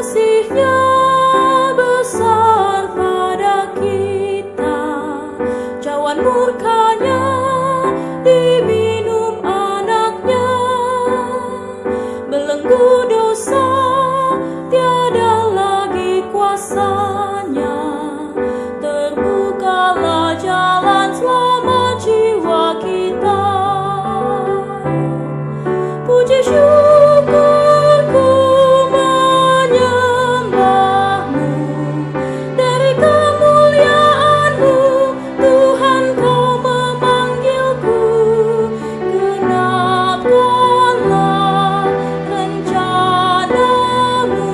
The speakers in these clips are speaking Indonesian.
Kasih-Nya besar pada kita, cawan murka-Nya diminum anak-Nya. Belenggu dosa tiada lagi kuasanya, terbukalah jalan selamat jiwa kita. Puji syukurku menyembah-Mu, dari kemuliaan-Mu Tuhan Kau memanggilku. Genapkanlah rencana-Mu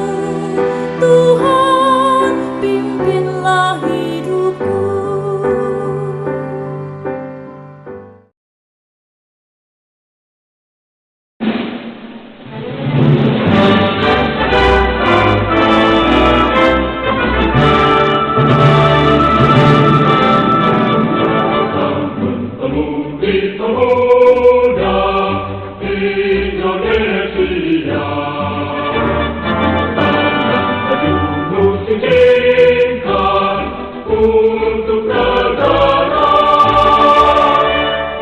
Tuhan, pimpinlah hidupku. Pemudi pemuda Indonesia, tanah musim cinta untuk negara.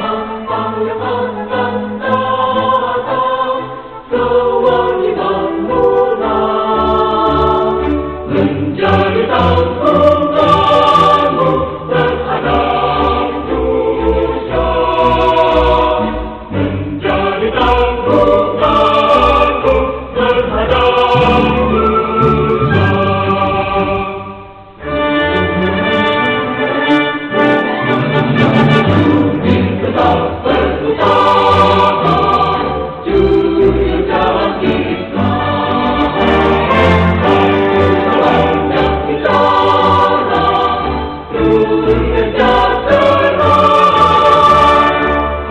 Pantang yang akan datang, kewajiban murah menjadi tanggunganmu terhadap dosa, menjadi tanggunganmu terhadap dosa. Tetap berusaha, jujur jalan kita, salahnya bicara, terus sejahtera,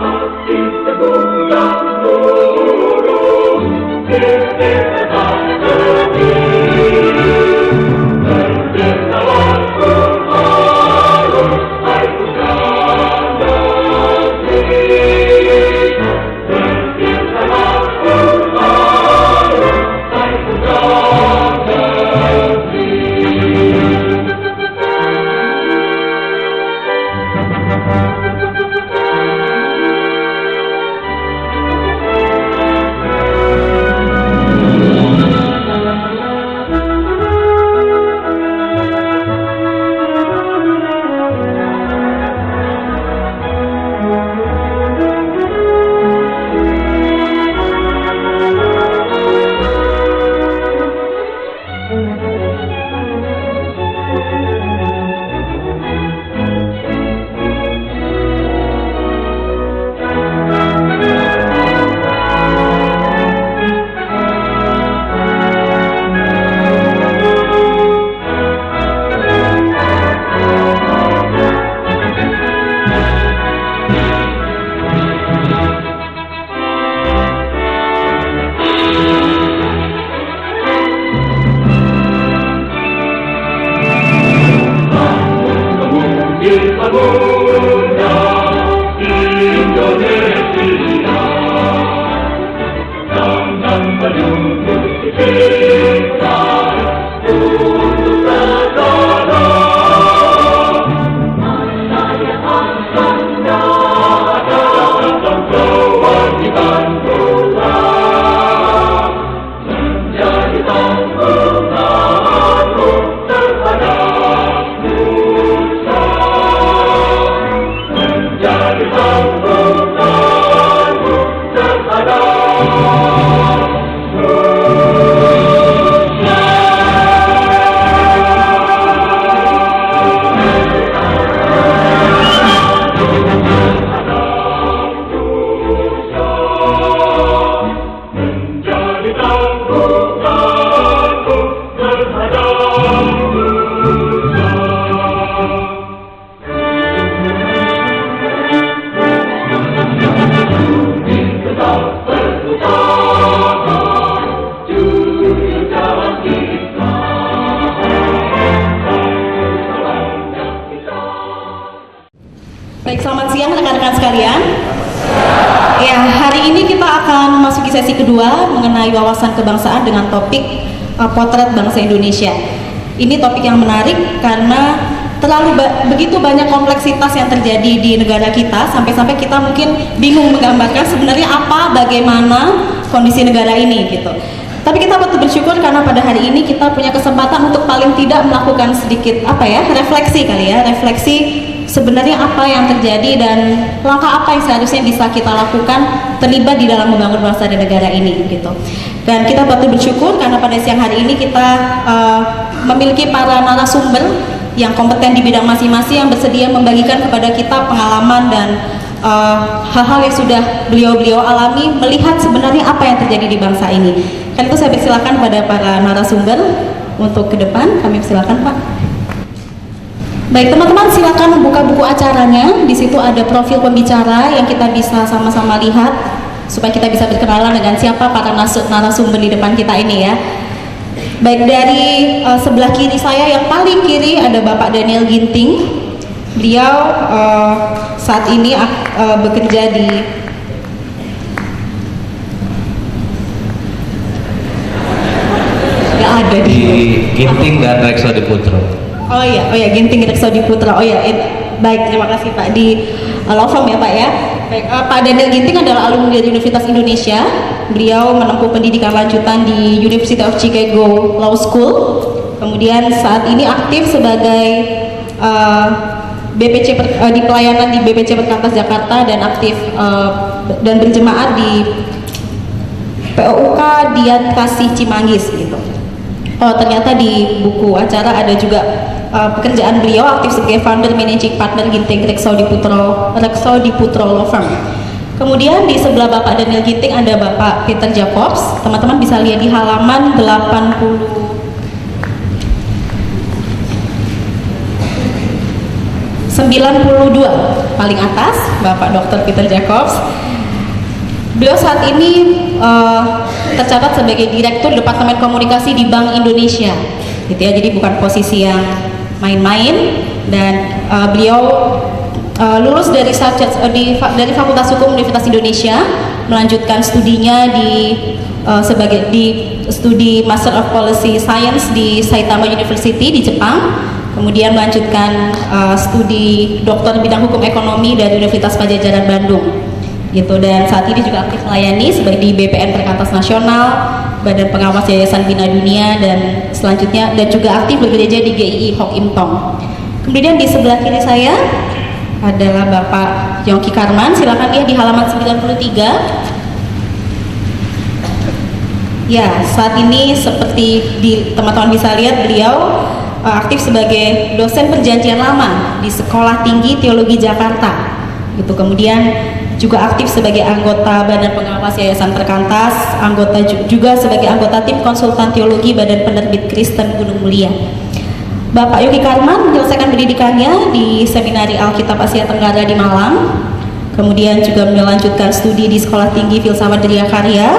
hati teguh dan lurus, diri tetap bersih, berdermawan pun harus hai pujian negeri, berdermawan pun harus hai pujian negeri. Pemuda Indonesia, tangan penuh kita untuk negara. Masa yang akan datang, kewajiban murah menjadi tanggunganmu terhadap dosa, menjadi tanggunganmu terhadap Baik, selamat siang rekan-rekan sekalian. Ya, hari ini kita akan memasuki sesi kedua mengenai wawasan kebangsaan dengan topik potret bangsa Indonesia. Ini topik yang menarik karena begitu banyak kompleksitas yang terjadi di negara kita, sampai-sampai kita mungkin bingung menggambarkan sebenarnya bagaimana kondisi negara ini gitu. Tapi kita patut bersyukur karena pada hari ini kita punya kesempatan untuk paling tidak melakukan sedikit refleksi refleksi sebenarnya apa yang terjadi dan langkah apa yang seharusnya bisa kita lakukan terlibat di dalam membangun bangsa dan negara ini gitu. Dan kita patut bersyukur karena pada siang hari ini kita memiliki para narasumber yang kompeten di bidang masing-masing yang bersedia membagikan kepada kita pengalaman dan hal-hal yang sudah beliau-beliau alami melihat sebenarnya apa yang terjadi di bangsa ini. Karena itu saya persilakan pada para narasumber untuk ke depan. Kami persilakan, Pak. Baik, teman-teman silakan membuka buku acaranya. Di situ ada profil pembicara yang kita bisa sama-sama lihat supaya kita bisa berkenalan dengan siapa para narasumber di depan kita ini ya. Baik, dari sebelah kiri saya yang paling kiri ada Bapak Daniel Ginting. Beliau saat ini bekerja di Ginting dan Rekso Diputro. Oh iya, Ginting Rekso Diputro. Baik, terima kasih Pak, di law firm ya Pak ya. Baik, Pak Daniel Ginting adalah alumni dari Universitas Indonesia. Beliau menempuh pendidikan lanjutan di University of Chicago Law School. Kemudian saat ini aktif sebagai di pelayanan di BPC Perkantas Jakarta dan aktif dan berjemaat di POUK Dian Kasih Cimanggis gitu. Oh, ternyata di buku acara ada juga pekerjaan beliau aktif sebagai founder managing partner Ginting Rekso Diputro Law Firm. Kemudian di sebelah Bapak Daniel Ginting ada Bapak Peter Jacobs. Teman-teman bisa lihat di halaman 92 paling atas, Bapak Dr. Peter Jacobs. Beliau saat ini tercatat sebagai Direktur Departemen Komunikasi di Bank Indonesia, gitu ya. Jadi bukan posisi yang main-main. Dan beliau lulus dari dari Fakultas Hukum Universitas Indonesia, melanjutkan studinya di studi Master of Policy Science di Saitama University di Jepang. Kemudian melanjutkan studi doktor bidang hukum ekonomi dari Universitas Padjadjaran Bandung. Gitu, dan saat ini juga aktif melayani sebagai di BPN Perkantas Nasional, Badan Pengawas Yayasan Bina Dunia, dan selanjutnya dan juga aktif bekerja di GII Hok Im Tong. Kemudian di sebelah kiri saya adalah Bapak Yongki Karman. Silakan lihat di halaman 93. Ya, saat ini seperti teman-teman bisa lihat, beliau aktif sebagai dosen perjanjian lama di Sekolah Tinggi Teologi Jakarta. Gitu. Kemudian juga aktif sebagai anggota Badan Pengawas Yayasan Perkantas, juga sebagai anggota tim konsultan teologi Badan Penerbit Kristen Gunung Mulia. Bapak Yogi Karman menyelesaikan pendidikannya di Seminari Alkitab Asia Tenggara di Malang, kemudian juga melanjutkan studi di Sekolah Tinggi Filsafat Dria Karya,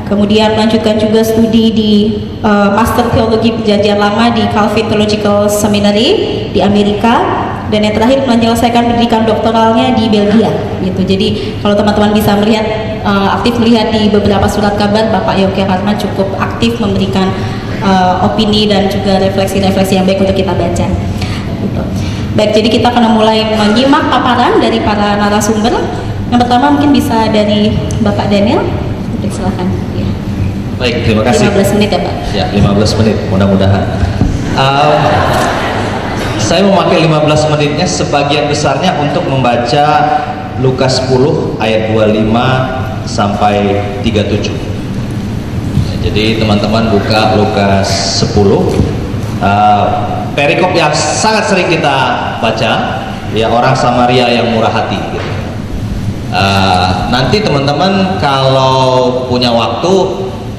kemudian melanjutkan juga studi di Master Teologi Perjanjian Lama di Calvin Theological Seminary di Amerika, dan yang terakhir menyelesaikan pendidikan doktoralnya di Belgia gitu. Jadi kalau teman-teman bisa melihat aktif melihat di beberapa surat kabar, Bapak Yogi Karman cukup aktif memberikan opini dan juga refleksi-refleksi yang baik untuk kita baca gitu. Baik, jadi kita akan mulai menyimak paparan dari para narasumber. Yang pertama mungkin bisa dari Bapak Daniel. Silakan ya. Baik, terima kasih. 15 menit ya Pak. Ya, 15 menit mudah-mudahan. Saya memakai 15 menitnya sebagian besarnya untuk membaca Lukas 10 ayat 25 sampai 37. Jadi teman-teman buka Lukas 10. Perikop yang sangat sering kita baca, ya, orang Samaria yang murah hati gitu. Nanti teman-teman kalau punya waktu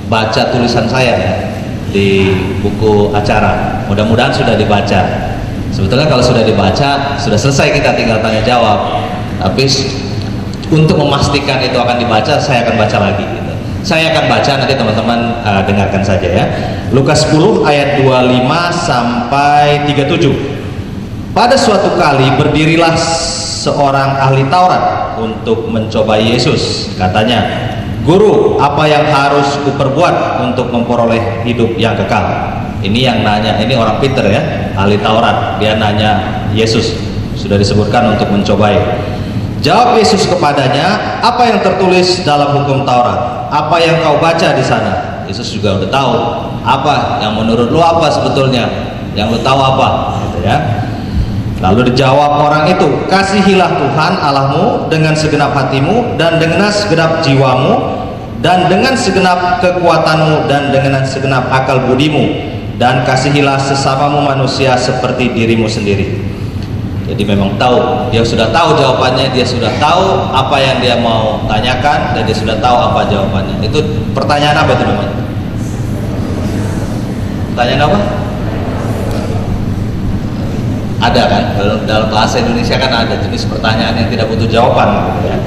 baca tulisan saya ya, di buku acara. Mudah-mudahan sudah dibaca. Sebetulnya kalau sudah dibaca, sudah selesai, kita tinggal tanya jawab. Tapi untuk memastikan itu akan dibaca, saya akan baca lagi gitu. Saya akan baca, nanti teman-teman dengarkan saja ya. Lukas 10 ayat 25 sampai 37. Pada suatu kali berdirilah seorang ahli Taurat untuk mencoba Yesus. Katanya, Guru, apa yang harus kuperbuat untuk memperoleh hidup yang kekal? Ini yang nanya, ini orang pinter ya, ahli Taurat. Dia nanya Yesus, sudah disebutkan untuk mencobai. Jawab Yesus kepadanya, apa yang tertulis dalam hukum Taurat? Apa yang kau baca di sana? Yesus juga udah tahu apa yang menurut lu apa sebetulnya, yang lu tahu apa, gitu ya. Lalu dijawab orang itu, kasihilah Tuhan Allahmu dengan segenap hatimu dan dengan segenap jiwamu dan dengan segenap kekuatanmu dan dengan segenap akal budimu, dan kasihilah sesamamu manusia seperti dirimu sendiri. Jadi memang tahu, dia sudah tahu jawabannya, dia sudah tahu apa yang dia mau tanyakan, dan dia sudah tahu apa jawabannya. Itu pertanyaan apa itu namanya? Pertanyaan apa? Ada kan, dalam bahasa Indonesia kan ada jenis pertanyaan yang tidak butuh jawaban, gitu ya.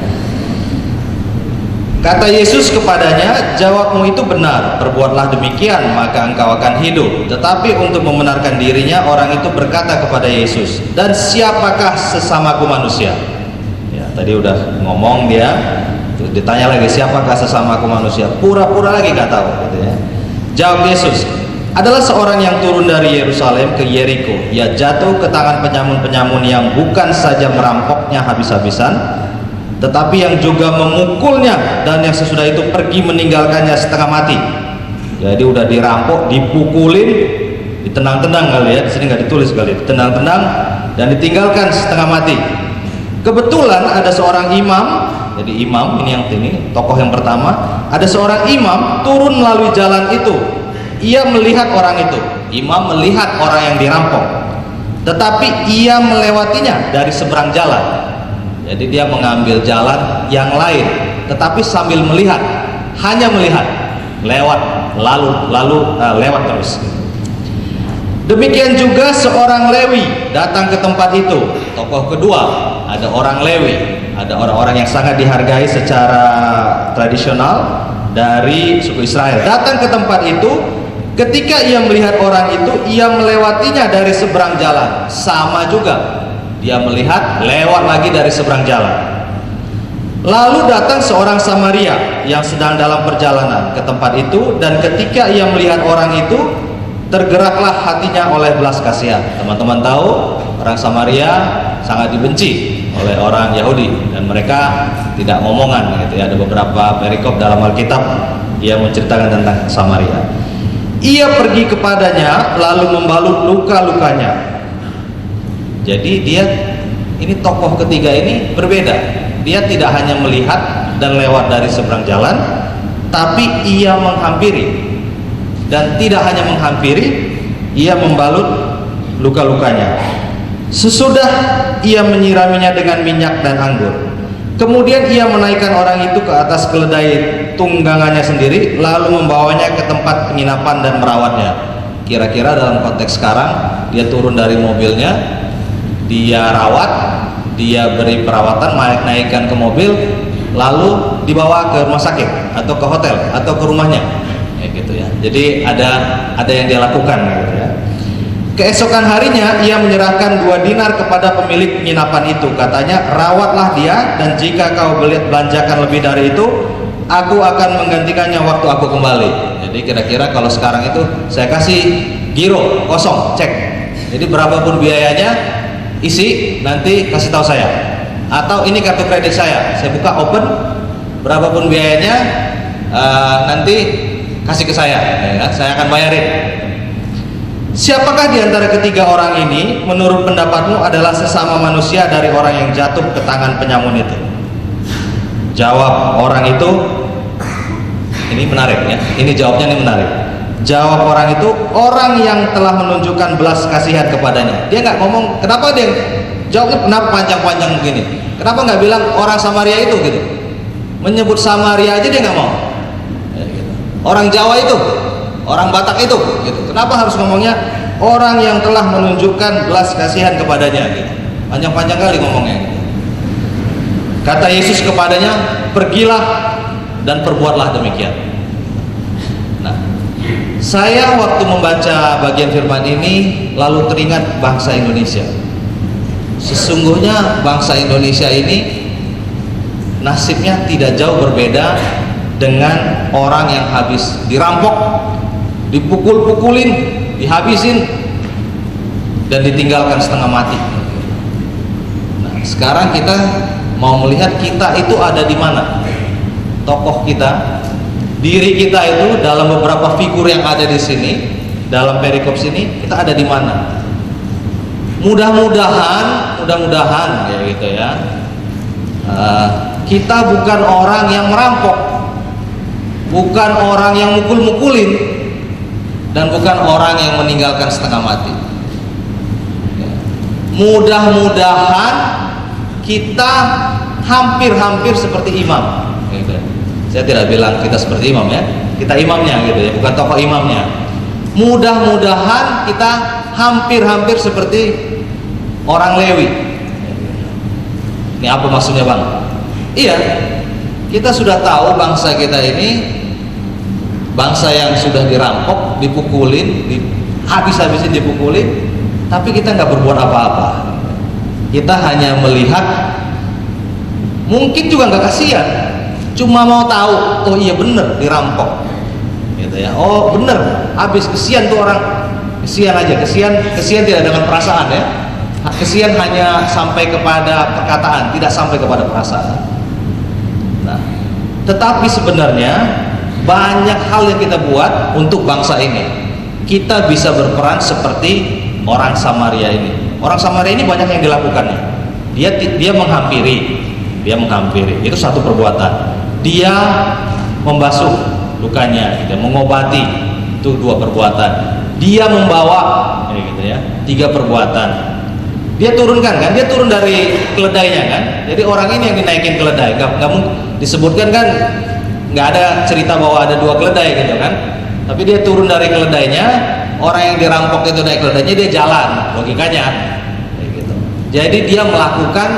Kata Yesus kepadanya, jawabmu itu benar, perbuatlah demikian maka engkau akan hidup. Tetapi untuk membenarkan dirinya, orang itu berkata kepada Yesus, dan siapakah sesamaku manusia? Ya, tadi udah ngomong dia, terus ditanya lagi, siapakah sesamaku manusia? Pura-pura lagi gak tahu, gitu ya. Jawab Yesus, adalah seorang yang turun dari Yerusalem ke Yeriko. Ia jatuh ke tangan penyamun-penyamun yang bukan saja merampoknya habis-habisan, tetapi yang juga memukulnya, dan yang sesudah itu pergi meninggalkannya setengah mati. Jadi udah dirampok, dipukulin, ditendang-tendang kali ya, di sini nggak ditulis kali, ditendang-tendang dan ditinggalkan setengah mati. Kebetulan ada seorang imam, jadi imam ini yang ini tokoh yang pertama, ada seorang imam turun melalui jalan itu. Ia melihat orang itu, imam melihat orang yang dirampok, tetapi ia melewatinya dari seberang jalan. Jadi dia mengambil jalan yang lain, tetapi sambil melihat, hanya melihat, lewat, lewat terus. Demikian juga seorang Lewi datang ke tempat itu. Tokoh kedua, ada orang Lewi, ada orang-orang yang sangat dihargai secara tradisional dari suku Israel. Datang ke tempat itu. Ketika ia melihat orang itu, ia melewatinya dari seberang jalan. Sama juga, dia melihat, lewat lagi dari seberang jalan. Lalu datang seorang Samaria yang sedang dalam perjalanan ke tempat itu, dan ketika ia melihat orang itu, tergeraklah hatinya oleh belas kasihan. Teman-teman tahu, orang Samaria sangat dibenci oleh orang Yahudi, dan mereka tidak ngomongan, gitu ya. Ada beberapa perikop dalam Alkitab yang menceritakan tentang Samaria. Ia pergi kepadanya lalu membalut luka-lukanya. Jadi dia, ini tokoh ketiga ini berbeda. Dia tidak hanya melihat dan lewat dari seberang jalan, tapi ia menghampiri. Dan tidak hanya menghampiri, ia membalut luka-lukanya. Sesudah ia menyiraminya dengan minyak dan anggur, kemudian ia menaikkan orang itu ke atas keledai tunggangannya sendiri, lalu membawanya ke tempat penginapan dan merawatnya. Kira-kira dalam konteks sekarang, dia turun dari mobilnya, dia rawat, dia beri perawatan, naikkan ke mobil, lalu dibawa ke rumah sakit atau ke hotel atau ke rumahnya, kayak gitu ya. Jadi ada yang dia lakukan, gitu ya. Keesokan harinya ia menyerahkan 2 dinar kepada pemilik penginapan itu. Katanya, rawatlah dia, dan jika kau belanjakan lebih dari itu, aku akan menggantikannya waktu aku kembali. Jadi kira-kira kalau sekarang itu saya kasih giro kosong, cek. Jadi berapapun biayanya, isi, nanti kasih tahu saya. Atau ini kartu kredit saya buka open, berapapun biayanya, nanti kasih ke saya, ya, saya akan bayarin. Siapakah di antara ketiga orang ini menurut pendapatmu adalah sesama manusia dari orang yang jatuh ke tangan penyamun itu? Jawab orang itu, ini menarik ya, ini jawabnya ini menarik. Jawab orang itu, orang yang telah menunjukkan belas kasihan kepadanya. Dia nggak ngomong, kenapa dia jawabnya kenapa panjang-panjang begini? Kenapa nggak bilang orang Samaria itu gitu? Menyebut Samaria aja dia nggak mau. Ya, gitu. Orang Jawa itu, orang Batak itu, gitu. Kenapa harus ngomongnya orang yang telah menunjukkan belas kasihan kepadanya? Gitu. Panjang-panjang kali ngomongnya. Gitu. Kata Yesus kepadanya, pergilah dan perbuatlah demikian. Nah, saya waktu membaca bagian firman ini lalu teringat bangsa Indonesia. Sesungguhnya bangsa Indonesia ini nasibnya tidak jauh berbeda dengan orang yang habis dirampok, dipukul-pukulin, dihabisin, dan ditinggalkan setengah mati. Nah, sekarang kita mau melihat kita itu ada di mana, tokoh kita, diri kita itu dalam beberapa figur yang ada di sini, dalam perikop sini kita ada di mana. Mudah-mudahan ya gitu ya. Kita bukan orang yang merampok, bukan orang yang mukul-mukulin, dan bukan orang yang meninggalkan setengah mati. Mudah-mudahan kita hampir-hampir seperti imam. Gitu. Saya tidak bilang kita seperti imam ya, kita imamnya gitu ya, bukan tokoh imamnya. Mudah-mudahan kita hampir-hampir seperti orang Lewi. Ini apa maksudnya bang? Iya, kita sudah tahu bangsa kita ini bangsa yang sudah dirampok, dipukulin, habis-habisin dipukulin, tapi kita nggak berbuat apa-apa. Kita hanya melihat, mungkin juga nggak kasihan, cuma mau tahu, oh iya bener dirampok, gitu ya. Oh bener, habis, kesian tuh orang, kesian aja, kesian tidak dengan perasaan ya. Kesian hanya sampai kepada perkataan, tidak sampai kepada perasaan. Nah, tetapi sebenarnya banyak hal yang kita buat untuk bangsa ini. Kita bisa berperan seperti orang Samaria ini. Orang Samaria ini banyak yang dilakukannya. Dia menghampiri. Itu satu perbuatan. Dia membasuh lukanya, dia mengobati, itu dua perbuatan. Dia membawa, gitu ya, tiga perbuatan. Dia turunkan kan, dia turun dari keledainya kan. Jadi orang ini yang dinaikin keledai. Nggak disebutkan kan, nggak ada cerita bahwa ada dua keledai gitu kan. Tapi dia turun dari keledainya, orang yang dirampok itu naik keledainya, dia jalan, logikanya gitu. Jadi dia melakukan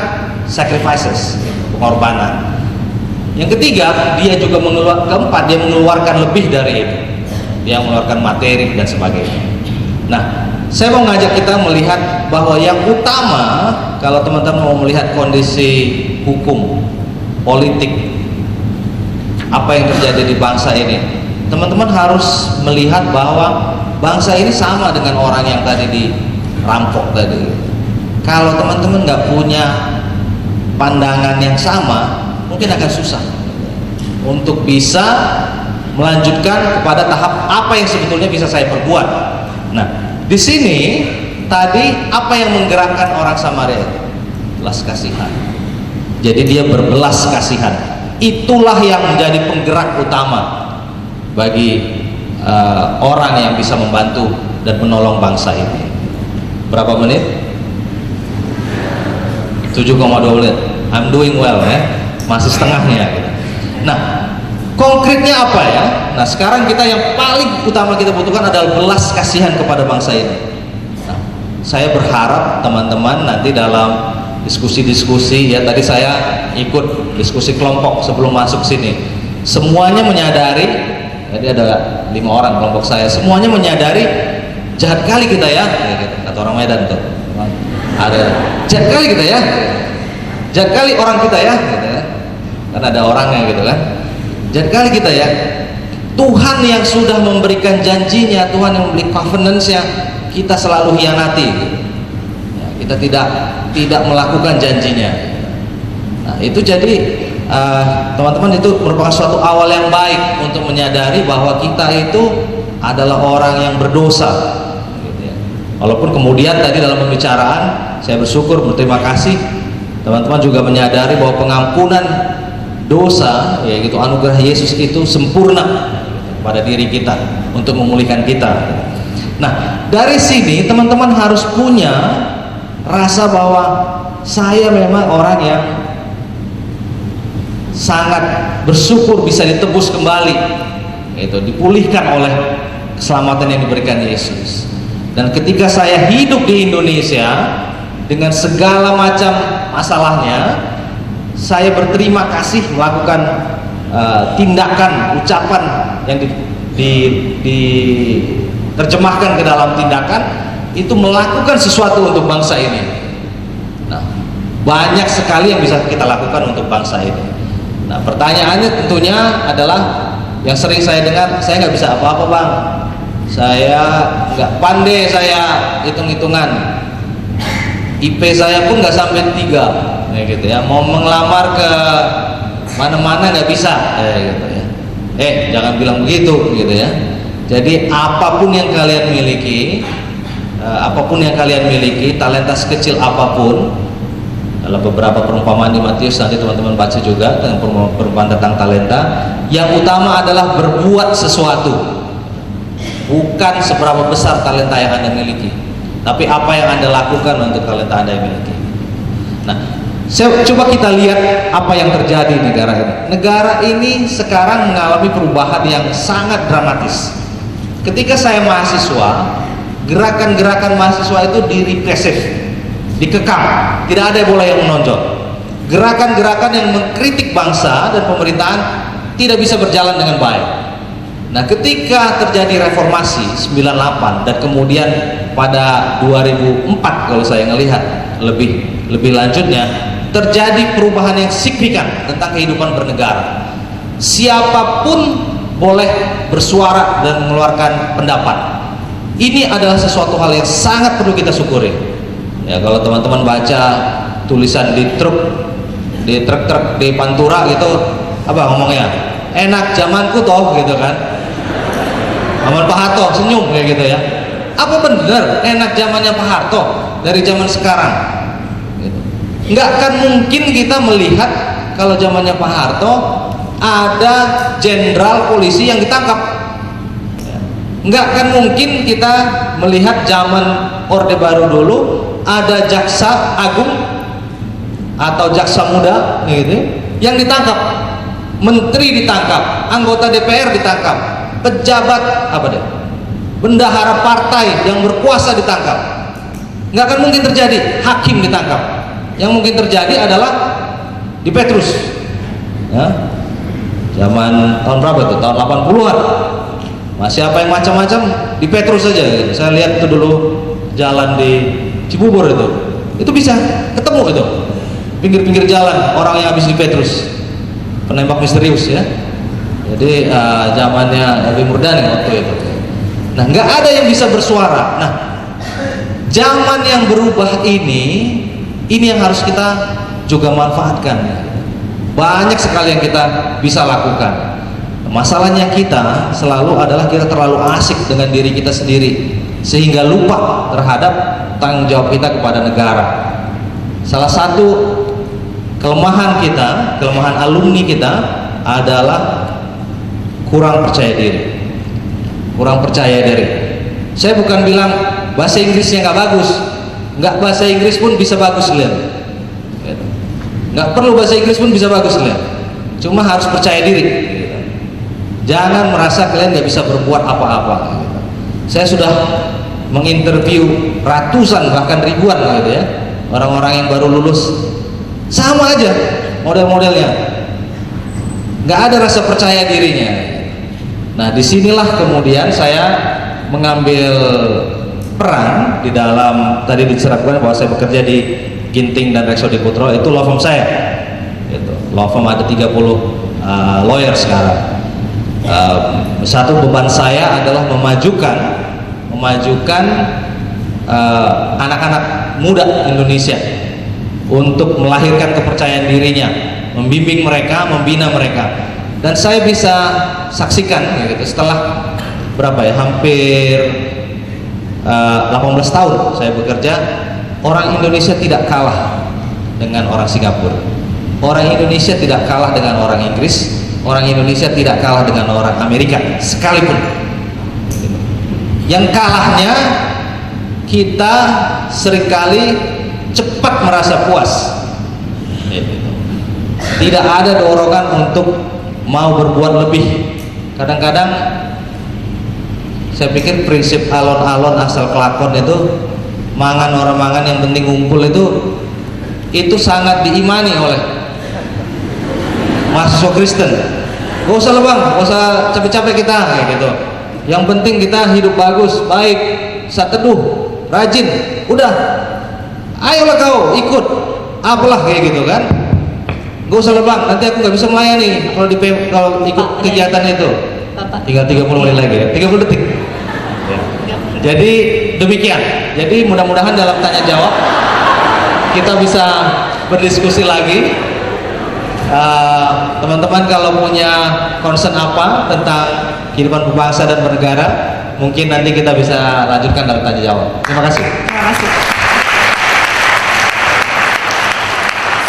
sacrifices, pengorbanan. Yang ketiga, dia juga keempat, dia mengeluarkan lebih dari itu. Dia mengeluarkan materi dan sebagainya. Nah, saya mau ngajak kita melihat bahwa yang utama, kalau teman-teman mau melihat kondisi hukum, politik, apa yang terjadi di bangsa ini, teman-teman harus melihat bahwa bangsa ini sama dengan orang yang tadi dirampok tadi. Kalau teman-teman nggak punya pandangan yang sama, mungkin akan susah untuk bisa melanjutkan kepada tahap apa yang sebetulnya bisa saya perbuat. Nah, di sini tadi apa yang menggerakkan orang Samaria? Belas kasihan. Jadi dia berbelas kasihan. Itulah yang menjadi penggerak utama bagi orang yang bisa membantu dan menolong bangsa ini. Berapa menit? 7,2 menit. I'm doing well ya. Masih setengahnya gitu. Nah, konkretnya apa ya? Nah, sekarang kita yang paling utama kita butuhkan adalah belas kasihan kepada bangsa ini. Nah, saya berharap teman-teman nanti dalam diskusi-diskusi ya, tadi saya ikut diskusi kelompok sebelum masuk sini. Semuanya menyadari, jadi ada 5 orang kelompok saya, semuanya menyadari jahat kali kita ya, kata orang Medan tuh. Ada jahat kali kita ya. Jahat kali orang kita ya, gitu ya. Kan ada orangnya gitu kan. Jahat kali kita ya. Tuhan yang sudah memberikan janjinya, Tuhan yang memberi covenants-nya, kita selalu hianati. Ya, kita tidak melakukan janjinya. Nah, itu jadi teman-teman, itu merupakan suatu awal yang baik untuk menyadari bahwa kita itu adalah orang yang berdosa. Gitu ya. Walaupun kemudian tadi dalam pembicaraan saya bersyukur, berterima kasih, teman-teman juga menyadari bahwa pengampunan dosa, yaitu anugerah Yesus itu sempurna pada diri kita untuk memulihkan kita. Nah, dari sini teman-teman harus punya rasa bahwa saya memang orang yang sangat bersyukur bisa ditebus kembali, itu dipulihkan oleh keselamatan yang diberikan Yesus. Dan ketika saya hidup di Indonesia dengan segala macam masalahnya, saya berterima kasih melakukan tindakan, ucapan yang diterjemahkan ke dalam tindakan, itu melakukan sesuatu untuk bangsa ini. Nah, banyak sekali yang bisa kita lakukan untuk bangsa ini. Nah, pertanyaannya tentunya adalah yang sering saya dengar, saya nggak bisa apa-apa bang, saya nggak pandai, saya hitung-hitungan, IP saya pun nggak sampai 3, ya gitu ya. Mau mengelamar ke mana-mana nggak bisa, gitu ya. Jangan bilang begitu, gitu ya. Jadi apapun yang kalian miliki, talenta sekecil apapun, dalam beberapa perumpamaan di Matius nanti teman-teman baca juga tentang perumpamaan tentang talenta. Yang utama adalah berbuat sesuatu, bukan seberapa besar talenta yang Anda miliki, tapi apa yang Anda lakukan untuk talenta Anda yang miliki. Nah, coba kita lihat apa yang terjadi di negara ini. Negara ini sekarang mengalami perubahan yang sangat dramatis. Ketika saya mahasiswa, gerakan-gerakan mahasiswa itu direpresif, dikekang, tidak ada bola yang menonjol. Gerakan-gerakan yang mengkritik bangsa dan pemerintahan tidak bisa berjalan dengan baik. Nah, ketika terjadi reformasi 98 dan kemudian pada 2004 kalau saya melihat lebih lanjutnya, terjadi perubahan yang signifikan tentang kehidupan bernegara. Siapapun boleh bersuara dan mengeluarkan pendapat. Ini adalah sesuatu hal yang sangat perlu kita syukuri. Ya, kalau teman-teman baca tulisan di truk di Pantura gitu, apa ngomongnya? Enak zamanku toh, gitu kan? Aman Pak Harto senyum kayak gitu ya. Apa benar enak zamannya Pak Harto dari zaman sekarang? Gitu. Nggak akan mungkin kita melihat kalau zamannya Pak Harto ada jenderal polisi yang ditangkap. Nggak akan mungkin kita melihat zaman Orde Baru dulu ada jaksa agung atau jaksa muda gitu yang ditangkap, menteri ditangkap, anggota DPR ditangkap, pejabat bendahara partai yang berkuasa ditangkap. Nggak akan mungkin terjadi hakim ditangkap. Yang mungkin terjadi adalah di Petrus ya, zaman tahun berapa tuh, tahun 80-an masih apa yang macam-macam di Petrus saja gitu. Saya lihat itu dulu jalan di Cibubur itu bisa ketemu itu pinggir-pinggir jalan orang yang habis di Petrus, penembak misterius ya. Jadi zamannya Nabi Murdani waktu itu. Nah, nggak ada yang bisa bersuara. Nah, zaman yang berubah ini yang harus kita juga manfaatkan. Banyak sekali yang kita bisa lakukan. Masalahnya kita selalu adalah kita terlalu asik dengan diri kita sendiri sehingga lupa terhadap tanggung jawab kita kepada negara. Salah satu kelemahan kita, kelemahan alumni kita adalah kurang percaya diri. Kurang percaya diri. Saya bukan bilang bahasa Inggrisnya nggak bagus, nggak bahasa Inggris pun bisa bagus lihat. Nggak perlu bahasa Inggris pun bisa bagus lihat. Cuma harus percaya diri. Jangan merasa kalian nggak bisa berbuat apa-apa. Saya sudah menginterview ratusan bahkan ribuan gitu ya orang-orang yang baru lulus, sama aja model-modelnya, nggak ada rasa percaya dirinya. Nah, disinilah kemudian saya mengambil peran di dalam, tadi diceritakan bahwa saya bekerja di Ginting dan Rekso Diputro, itu law firm saya gitu. Law firm ada 30 lawyer sekarang. Satu beban saya adalah memajukan anak-anak muda Indonesia untuk melahirkan kepercayaan dirinya, membimbing mereka, membina mereka. Dan saya bisa saksikan gitu, setelah berapa ya, hampir 18 tahun saya bekerja, orang Indonesia tidak kalah dengan orang Singapura, orang Indonesia tidak kalah dengan orang Inggris, orang Indonesia tidak kalah dengan orang Amerika sekalipun. Yang kalahnya kita seringkali cepat merasa puas, tidak ada dorongan untuk mau berbuat lebih. Kadang-kadang saya pikir prinsip alon-alon asal kelakon itu, mangan orang mangan yang penting ngumpul, itu sangat diimani oleh mahasiswa Kristen. Gak usah lah bang, gak usah capek-capek kita kayak gitu. Yang penting kita hidup bagus, baik, saat teduh, rajin, udah, ayolah kau ikut, apalah kayak gitu kan. Gak usah lah bang, nanti aku nggak bisa melayani kalau ikut Pak, kegiatan itu. Bapak. Tinggal 30 menit lagi ya, 30 detik. Jadi demikian. Jadi mudah-mudahan dalam tanya jawab kita bisa berdiskusi lagi. Teman-teman kalau punya concern apa tentang kehidupan berbangsa dan bernegara, mungkin nanti kita bisa lanjutkan dalam tanya jawab. Terima kasih. Terima kasih.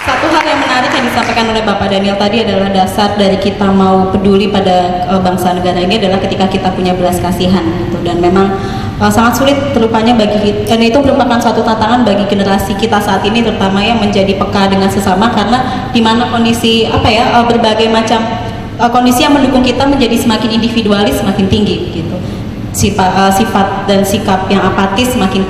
Satu hal yang menarik yang disampaikan oleh Bapak Daniel tadi adalah dasar dari kita mau peduli pada bangsa negara ini adalah ketika kita punya belas kasihan gitu. Dan memang sangat sulit terlupanya dan itu merupakan suatu tantangan bagi generasi kita saat ini, terutama yang menjadi peka dengan sesama, karena di mana kondisi berbagai macam kondisi yang mendukung kita menjadi semakin individualis, semakin tinggi gitu. Sifat dan sikap yang apatis semakin